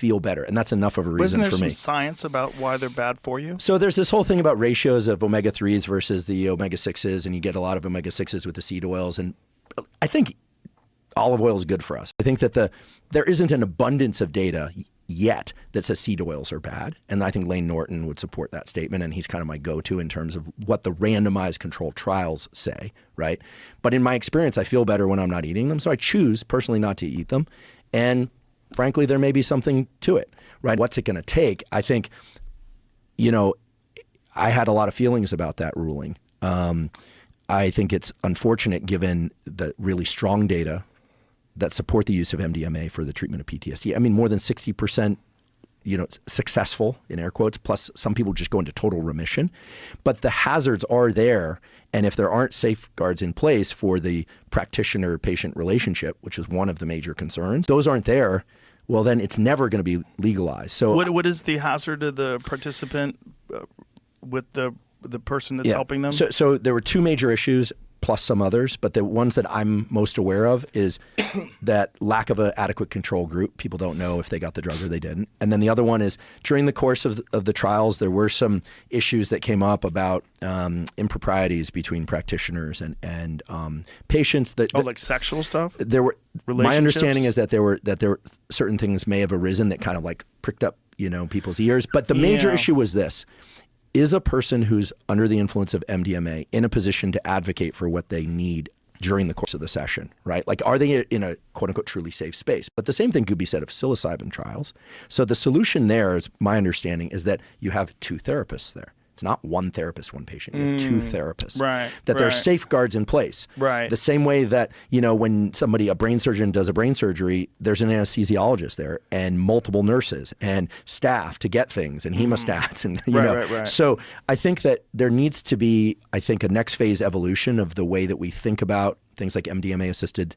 feel better. And that's enough of a reason Wasn't for there me. some science about why they're bad for you? So there's this whole thing about ratios of omega-3s versus the omega-6s, and you get a lot of omega-6s with the seed oils. And I think olive oil is good for us. I think that there isn't an abundance of data yet that says seed oils are bad. And I think Lane Norton would support that statement, and he's kind of my go-to in terms of what the randomized controlled trials say, right? But in my experience, I feel better when I'm not eating them, so I choose personally not to eat them. And frankly, there may be something to it, right? What's it going to take? I think, I had a lot of feelings about that ruling. I think it's unfortunate given the really strong data that support the use of MDMA for the treatment of PTSD. I mean, more than 60%, successful, in air quotes, plus some people just go into total remission. But the hazards are there. And if there aren't safeguards in place for the practitioner-patient relationship, which is one of the major concerns, those aren't there, well, then it's never going to be legalized. So what is the hazard to the participant with the person that's helping them? So there were two major issues, plus some others, but the ones that I'm most aware of is that lack of an adequate control group. People don't know if they got the drug or they didn't. And then the other one is during the course of the trials, there were some issues that came up about improprieties between practitioners and patients. Like sexual stuff? There were. My understanding is that there were certain things may have arisen that kind of like pricked up people's ears. But the major issue was this. Is a person who's under the influence of MDMA in a position to advocate for what they need during the course of the session, right? Like, are they in a quote-unquote truly safe space? But the same thing could be said of psilocybin trials. So the solution there, is my understanding, is that you have two therapists there. It's not one therapist, one patient. You have two therapists. Right. That there are safeguards in place. Right. The same way that, when a brain surgeon does a brain surgery, there's an anesthesiologist there and multiple nurses and staff to get things and hemostats and, Right. So I think that there needs to be, a next phase evolution of the way that we think about things like MDMA-assisted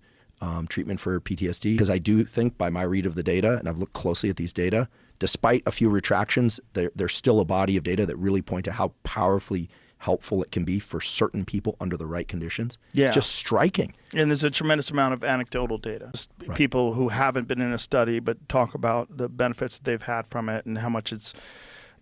treatment for PTSD. Because I do think by my read of the data, and I've looked closely at these data, despite a few retractions, there's still a body of data that really point to how powerfully helpful it can be for certain people under the right conditions. Yeah. It's just striking. And there's a tremendous amount of anecdotal data. Right. People who haven't been in a study but talk about the benefits that they've had from it and how much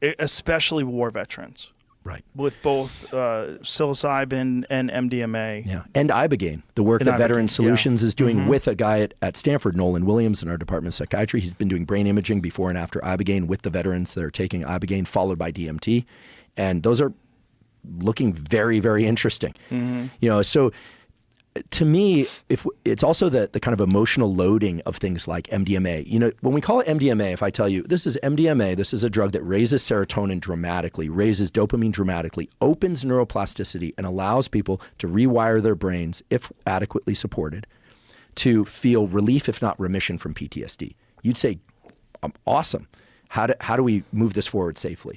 especially war veterans. Right. With both psilocybin and MDMA. Yeah. And Ibogaine, the work that Veteran Solutions is doing with a guy at Stanford, Nolan Williams, in our Department of Psychiatry. He's been doing brain imaging before and after Ibogaine with the veterans that are taking Ibogaine, followed by DMT. And those are looking very, very interesting. So to me, it's also the kind of emotional loading of things like MDMA. When we call it MDMA, if I tell you this is MDMA, this is a drug that raises serotonin dramatically, raises dopamine dramatically, opens neuroplasticity, and allows people to rewire their brains, if adequately supported, to feel relief, if not remission, from PTSD. You'd say, awesome. How do we move this forward safely?